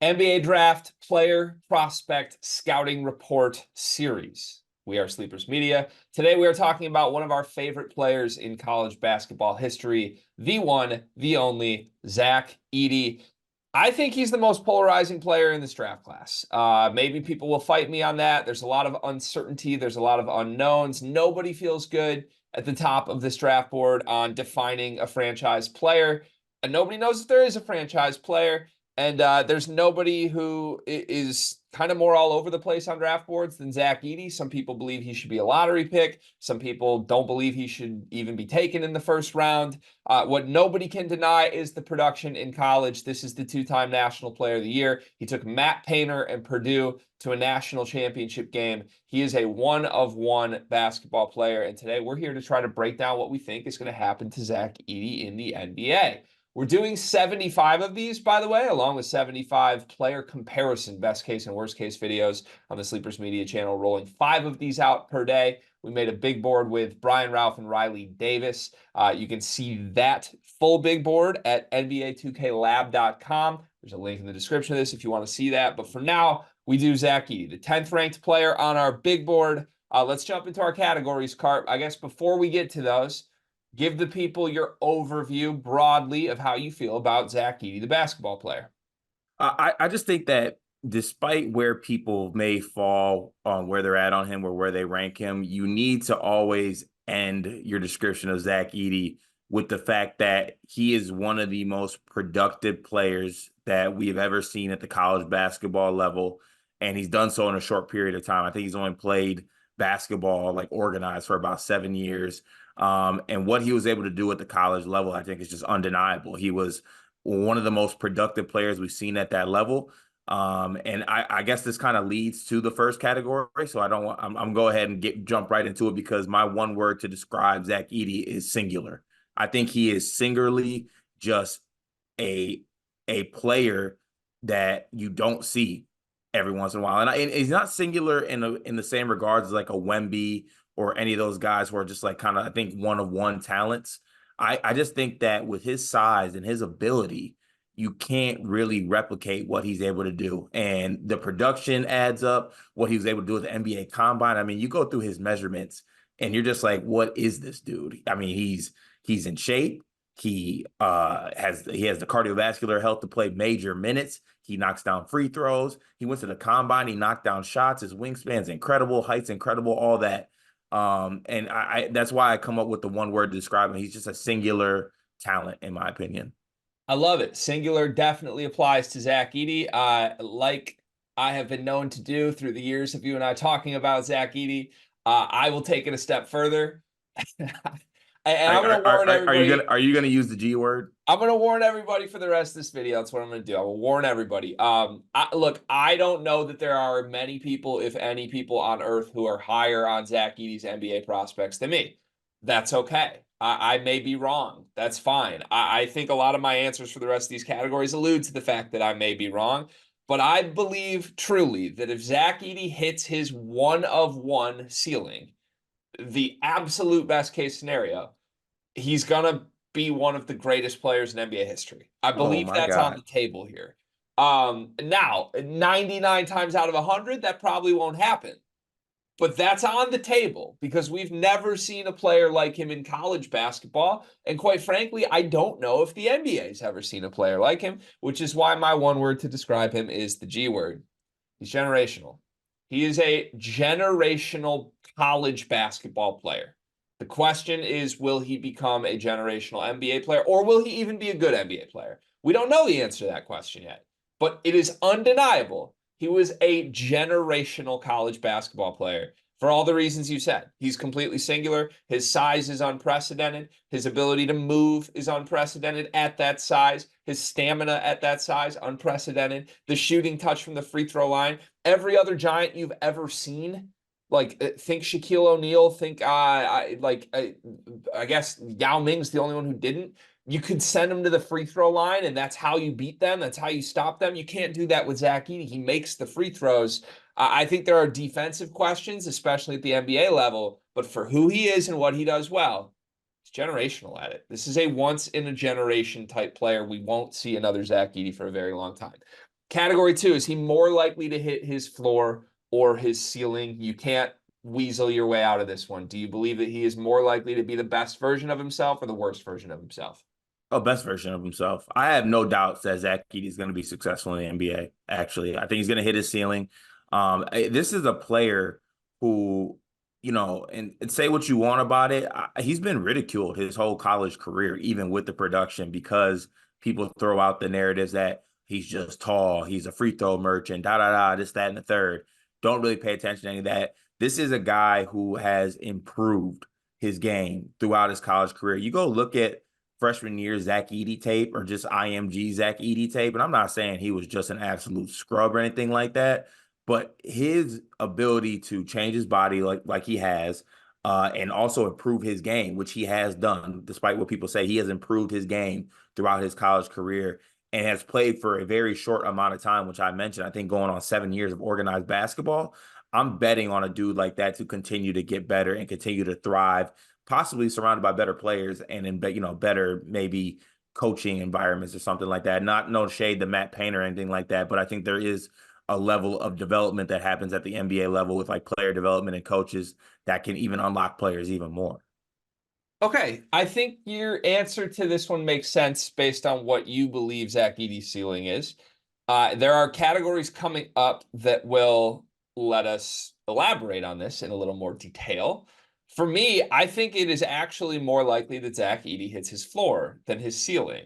NBA Draft Player Prospect Scouting Report Series. We are Sleepers Media. Today we are talking about one of our favorite players in college basketball history, the one, the only, Zach Edey. I think he's the most polarizing player in this draft class. Maybe people will fight me on that. There's a lot of uncertainty. There's a lot of unknowns. Nobody feels good at the top of this draft board on defining a franchise player. And nobody knows if there is a franchise player. And there's nobody who is kind of more all over the place on draft boards than Zach Edey. Some people believe he should be a lottery pick. Some people don't believe he should even be taken in the first round. What nobody can deny is the production in college. This is the two-time National Player of the Year. He took Matt Painter and Purdue to a national championship game. He is a one-of-one basketball player. And today we're here to try to break down what we think is going to happen to Zach Edey in the NBA. We're doing 75 of these, by the way, along with 75 player comparison, best case and worst case videos on the Sleepers Media channel, rolling 5 of these out per day. We made a big board with Brian Ralph and Riley Davis. You can see that full big board at NBA2KLab.com. There's a link in the description of this if you want to see that. But for now, we do Zach Edey, the 10th ranked player on our big board. Let's jump into our categories, Carp. I guess before we get to those, give the people your overview broadly of how you feel about Zach Edey, the basketball player. I just think that despite where people may fall on where they're at on him or where they rank him, you need to always end your description of Zach Edey with the fact that he is one of the most productive players that we've ever seen at the college basketball level. And he's done so in a short period of time. I think he's only played basketball like organized for about 7 years. And what he was able to do at the college level, I think, is just undeniable. He was one of the most productive players we've seen at that level. And I guess this kind of leads to the first category. So I'm go ahead and jump right into it because my one word to describe Zach Edey is singular. I think he is singularly just a player that you don't see every once in a while. And he's not singular in the same regards as like a Wemby or any of those guys who are just like kind of, I think, one-of-one talents. I just think that with his size and his ability, you can't really replicate what he's able to do. And the production adds up, what he was able to do with the NBA Combine. I mean, you go through his measurements and you're just like, what is this dude? I mean, he's in shape. He has the cardiovascular health to play major minutes. He knocks down free throws. He went to the Combine. He knocked down shots. His wingspan's incredible. Height's incredible, all that. And I that's why I come up with the one word to describe him. He's just a singular talent, in my opinion. I love it. Singular definitely applies to Zach Edey. Like I have been known to do through the years of you and I talking about Zach Edey, I will take it a step further. And I'm going to warn everybody. Are you gonna use the G word? I'm going to warn everybody for the rest of this video. That's what I'm going to do. I will warn everybody. Look, I don't know that there are many people, if any people on earth, who are higher on Zach Edey's NBA prospects than me. That's okay. I may be wrong. That's fine. I think a lot of my answers for the rest of these categories allude to the fact that I may be wrong. But I believe truly that if Zach Edey hits his one-of-one ceiling, the absolute best case scenario, he's going to be one of the greatest players in NBA history. I believe that's on the table here. Now, 99 times out of 100, that probably won't happen. But that's on the table because we've never seen a player like him in college basketball. And quite frankly, I don't know if the NBA's ever seen a player like him, which is why my one word to describe him is the G word. He's generational. He is a generational college basketball player. The question is, will he become a generational NBA player, or will he even be a good NBA player? We don't know the answer to that question yet, but it is undeniable. He was a generational college basketball player for all the reasons you said. He's completely singular. His size is unprecedented. His ability to move is unprecedented at that size. His stamina at that size, unprecedented. The shooting touch from the free throw line. Every other giant you've ever seen, like think Shaquille O'Neal, think I guess Yao Ming's the only one who didn't. You could send them to the free throw line, and that's how you beat them. That's how you stop them. You can't do that with Zach Edey. He makes the free throws. I think there are defensive questions, especially at the NBA level, but for who he is and what he does well, he's generational at it. This is a once-in-a-generation type player. We won't see another Zach Edey for a very long time. Category 2, is he more likely to hit his floor or his ceiling? You can't weasel your way out of this one. Do you believe that he is more likely to be the best version of himself or the worst version of himself? Oh, best version of himself. I have no doubts that Zach Edey is going to be successful in the NBA. Actually, I think he's going to hit his ceiling. This is a player who, and say what you want about it. He's been ridiculed his whole college career, even with the production, because people throw out the narratives that he's just tall, he's a free throw merchant, da da da, this, that, and the third. Don't really pay attention to any of that. This is a guy who has improved his game throughout his college career. You go look at freshman year Zach Edey tape or just IMG Zach Edey tape. And I'm not saying he was just an absolute scrub or anything like that, but his ability to change his body like he has, and also improve his game, which he has done, despite what people say, he has improved his game throughout his college career and has played for a very short amount of time, which I mentioned, I think going on 7 years of organized basketball. I'm betting on a dude like that to continue to get better and continue to thrive, possibly surrounded by better players and in better maybe coaching environments or something like that. Not no shade to Matt Payne or anything like that, but I think there is a level of development that happens at the NBA level with like player development and coaches that can even unlock players even more. Okay, I think your answer to this one makes sense based on what you believe Zach Edey's ceiling is. There are categories coming up that will let us elaborate on this in a little more detail. For me, I think it is actually more likely that Zach Edey hits his floor than his ceiling.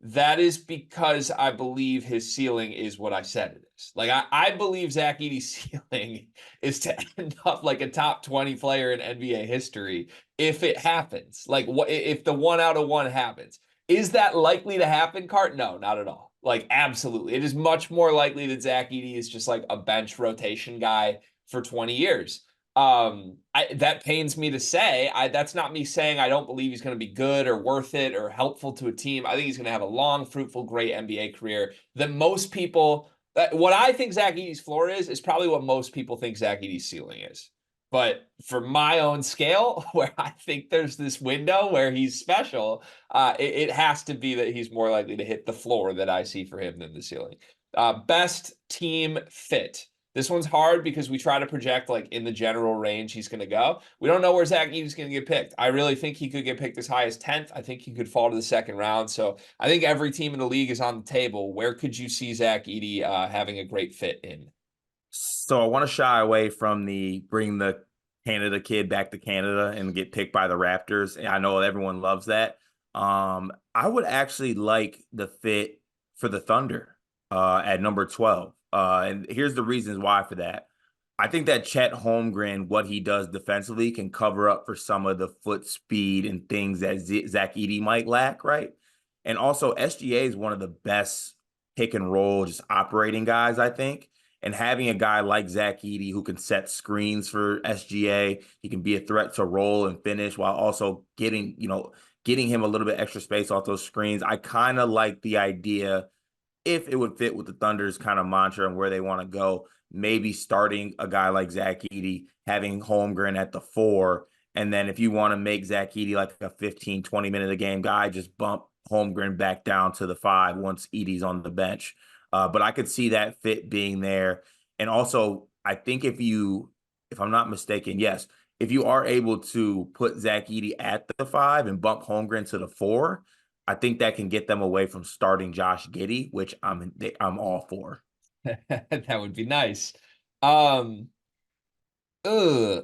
That is because I believe his ceiling is what I said it is. Like I believe Zach Edey's ceiling is to end up like a top 20 player in NBA history if it happens. Like what if the 1 out of 1 happens? Is that likely to happen, Cart? No, not at all. Like absolutely. It is much more likely that Zach Edey is just like a bench rotation guy for 20 years. That pains me to say. That's not me saying I don't believe he's going to be good or worth it or helpful to a team. I think he's going to have a long, fruitful, great NBA career that most people, what I think Zach Edey's floor is probably what most people think Zach Edey's ceiling is. But for my own scale, where I think there's this window where he's special, it has to be that he's more likely to hit the floor that I see for him than the ceiling. Best team fit. This one's hard because we try to project like in the general range he's going to go. We don't know where Zach Edey's going to get picked. I really think he could get picked as high as 10th. I think he could fall to the second round. So I think every team in the league is on the table. Where could you see Zach Edey having a great fit in? So I want to shy away from the bring the Canada kid back to Canada and get picked by the Raptors. And I know everyone loves that. I would actually like the fit for the Thunder at number 12. And here's the reasons why for that. I think that Chet Holmgren, what he does defensively, can cover up for some of the foot speed and things that Zach Edey might lack, right? And also, SGA is one of the best pick and roll, just operating guys, I think. And having a guy like Zach Edey who can set screens for SGA, he can be a threat to roll and finish while also getting him a little bit extra space off those screens. I kind of like the idea if it would fit with the Thunder's kind of mantra and where they want to go, maybe starting a guy like Zach Edey, having Holmgren at the 4. And then if you want to make Zach Edey like a 15, 20 minute a game guy, just bump Holmgren back down to the 5 once Edey's on the bench. But I could see that fit being there. And also, I think if I'm not mistaken, yes, if you are able to put Zach Edey at the 5 and bump Holmgren to the 4, I think that can get them away from starting Josh Giddey, which I'm all for. That would be nice. Um, I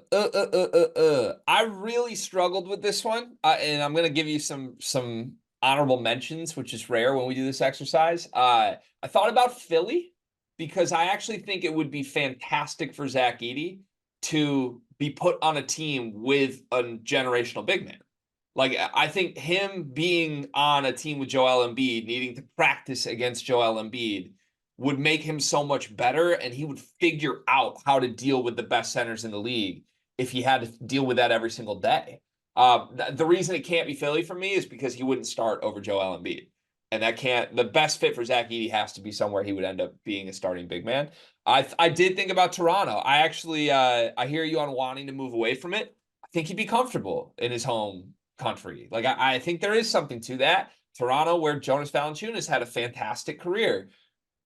really struggled with this one, and I'm gonna give you some honorable mentions, which is rare when we do this exercise. I thought about Philly because I actually think it would be fantastic for Zach Edey to be put on a team with a generational big man. Like I think him being on a team with Joel Embiid, needing to practice against Joel Embiid, would make him so much better, and he would figure out how to deal with the best centers in the league if he had to deal with that every single day. The reason it can't be Philly for me is because he wouldn't start over Joel Embiid. And that can't, the best fit for Zach Edey has to be somewhere he would end up being a starting big man. I did think about Toronto. I actually, I hear you on wanting to move away from it. I think he'd be comfortable in his home country. Like, I think there is something to that. Toronto, where Jonas Valanciunas had a fantastic career.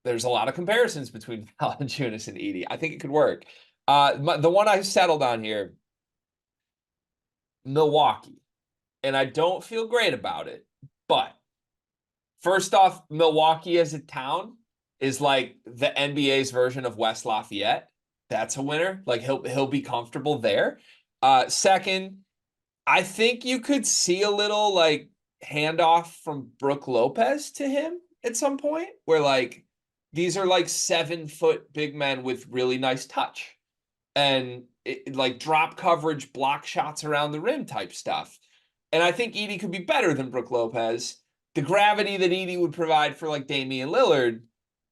there's a lot of comparisons between Valanciunas and Edey. I think it could work. The one I settled on here, Milwaukee, and I don't feel great about it, but first off, Milwaukee as a town is like the NBA's version of West Lafayette. That's a winner. Like he'll be comfortable there. Second, I think you could see a little like handoff from Brooke Lopez to him at some point, where like these are like 7-foot big men with really nice touch and like drop coverage, block shots around the rim type stuff. And I think Edey could be better than Brooke Lopez. The gravity that Edey would provide for like Damian Lillard,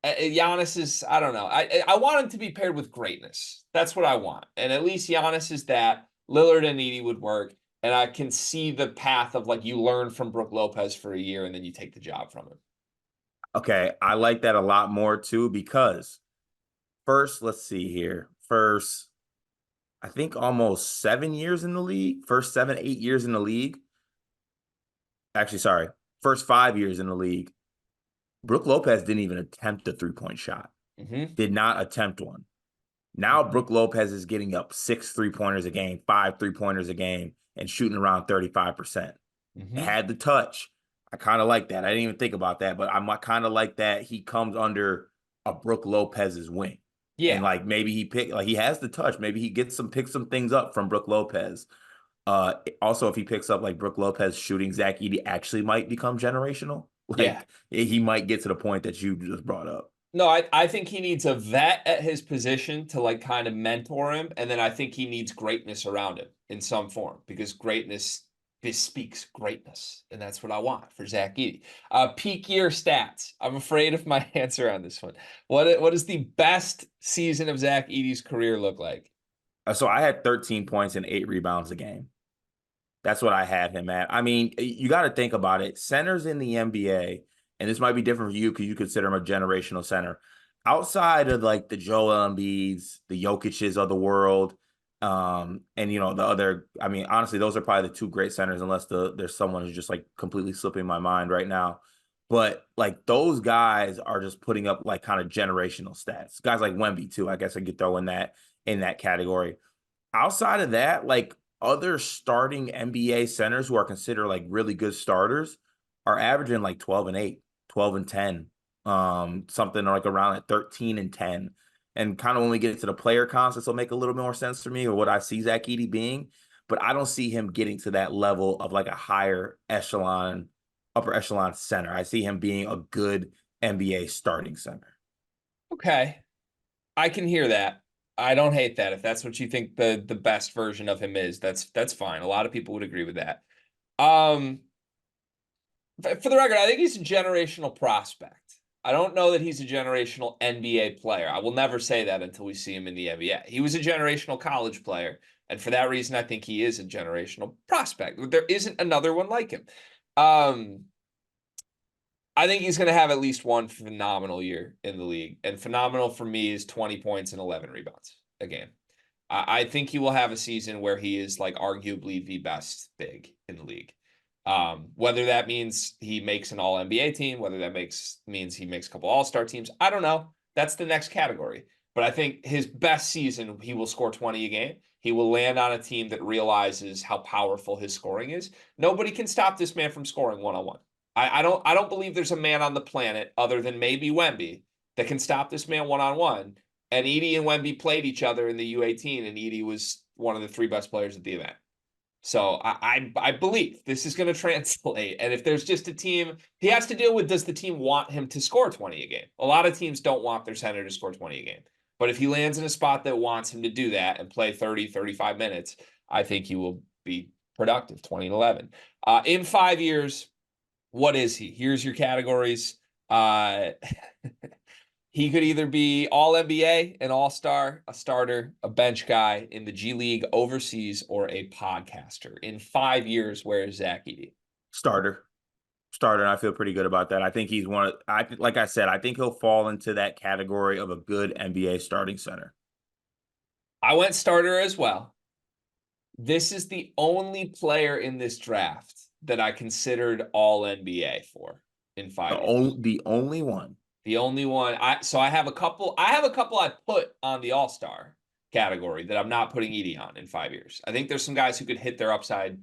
Giannis is, I don't know. I want him to be paired with greatness. That's what I want. And at least Giannis is that. Lillard and Edey would work. And I can see the path of like you learn from Brooke Lopez for a year and then you take the job from him. Okay, I like that a lot more too because first, let's see here. First, I think almost 7 years in the league. First 7, 8 years in the league. Actually, sorry, first 5 years in the league. Brooke Lopez didn't even attempt a three-point shot. Mm-hmm. Did not attempt one. Now Brooke Lopez is getting up 6 3-pointers a game, 5 3-pointers a game, and shooting around 35%. Mm-hmm. Had the touch. I kind of like that. I didn't even think about that, but I kind of like that he comes under a Brooke Lopez's wing. And Yeah. like maybe he has the touch. Maybe he picks some things up from Brooke Lopez. Also, if he picks up like Brooke Lopez shooting, Zach Edey actually might become generational. Yeah. Like he might get to the point that you just brought up. No, I think he needs a vet at his position to like kind of mentor him. And then I think he needs greatness around him in some form because greatness bespeaks greatness. And that's what I want for Zach Edey. Peak year stats. I'm afraid of my answer on this one. What does the best season of Zach Edey's career look like? So I had 13 points and 8 rebounds a game. That's what I had him at. I mean, you got to think about it. Centers in the NBA, and this might be different for you because you consider him a generational center. Outside of like the Joel Embiids, the Jokic's of the world, and the other. I mean, honestly, those are probably the two great centers, unless there's someone who's just like completely slipping my mind right now. But like those guys are just putting up like kind of generational stats. Guys like Wemby too. I guess I could throw in that category. Outside of that, like other starting NBA centers who are considered like really good starters are averaging like 12 and 8, 12 and 10, something like around at 13 and 10. And kind of when we get into the player comps, this will make a little bit more sense for me or what I see Zach Edey being, but I don't see him getting to that level of like a upper echelon center. I see him being a good NBA starting center. Okay. I can hear that. I don't hate that. If that's what you think the best version of him is, that's fine. A lot of people would agree with that. Um, for the record, I think he's a generational prospect. I don't know that he's a generational NBA player. I will never say that until we see him in the NBA. He was a generational college player, and for that reason, I think he is a generational prospect. There isn't another one like him. I think he's going to have at least one phenomenal year in the league, and phenomenal for me is 20 points and 11 rebounds a game. I think he will have a season where he is like arguably the best big in the league. Whether that means he makes an all NBA team, whether that means he makes a couple all-star teams, I don't know. That's the next category. But I think his best season, he will score 20 a game. He will land on a team that realizes how powerful his scoring is. Nobody can stop this man from scoring one-on-one. I don't believe there's a man on the planet other than maybe Wemby that can stop this man one-on-one. And Edey and Wemby played each other in the U18, and Edey was one of the 3 best players at the event. So I believe this is going to translate. And if there's just a team, he has to deal with, does the team want him to score 20 a game? A lot of teams don't want their center to score 20 a game. But if he lands in a spot that wants him to do that and play 30, 35 minutes, I think he will be productive, 20 and 11. In 5 years, what is he? Here's your categories. He could either be all NBA, an all-star, a starter, a bench guy in the G League, overseas, or a podcaster. In 5 years, where is Zach Edey? Starter. And I feel pretty good about that. I think he's like I said, I think he'll fall into that category of a good NBA starting center. I went starter as well. This is the only player in this draft that I considered all NBA for in 5 years. The only one. The only one I have a couple I put on the All-Star category that I'm not putting Edey on in 5 years. I think there's some guys who could hit their upside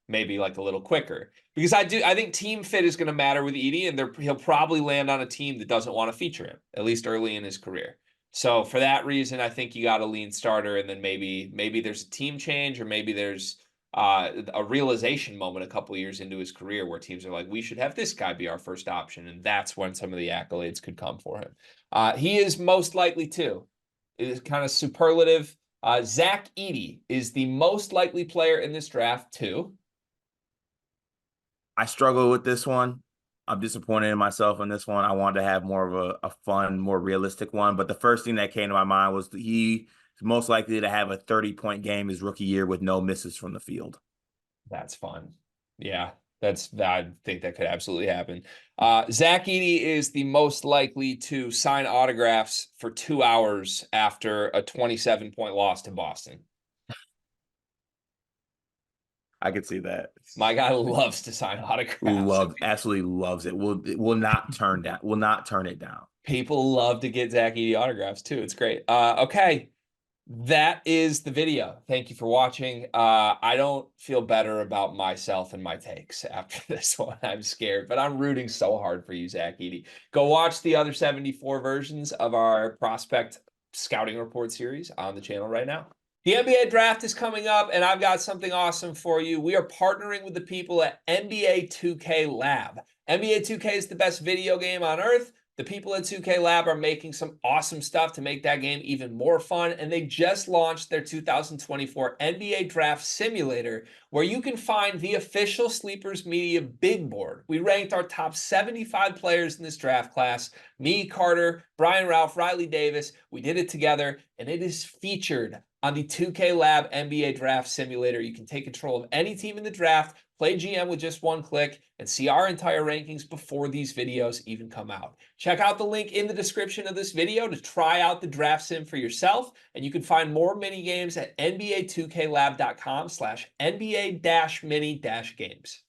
maybe like a little quicker. Because I think team fit is going to matter with Edey, and he'll probably land on a team that doesn't want to feature him, at least early in his career. So for that reason, I think you got a lean starter, and then maybe there's a team change, or maybe there's a realization moment a couple years into his career where teams are like, we should have this guy be our first option, and that's when some of the accolades could come for him. He is most likely to. It is kind of superlative. Zach Edey is the most likely player in this draft too. I struggle with this one. I'm disappointed in myself on this one. I wanted to have more of a fun, more realistic one. But the first thing that came to my mind was he's most likely to have a 30-point game his rookie year with no misses from the field. That's fun. Yeah, I think that could absolutely happen. Zach Edey is the most likely to sign autographs for 2 hours after a 27-point loss to Boston. I could see that. My guy loves to sign autographs. Absolutely loves it. Will not turn down. Will not turn it down. People love to get Zach Edey autographs too. It's great. Okay. That is the video. Thank you for watching. I don't feel better about myself and my takes after this one. I'm scared, but I'm rooting so hard for you, Zach Edey. Go watch the other 74 versions of our prospect scouting report series on the channel right now. The NBA draft is coming up, and I've got something awesome for you. We are partnering with the people at NBA 2K Lab. NBA 2K is the best video game on earth. The people at 2K Lab are making some awesome stuff to make that game even more fun, and they just launched their 2024 NBA Draft Simulator, where you can find the official Sleepers Media big board. We ranked our top 75 players in this draft class. Me, Carter, Brian Ralph, Riley Davis. We did it together, and it is featured on the 2K Lab NBA Draft Simulator. You can take control of any team in the draft, play GM with just one click, and see our entire rankings before these videos even come out. Check out the link in the description of this video to try out the draft sim for yourself, and you can find more mini games at nba2klab.com/NBA-mini-games.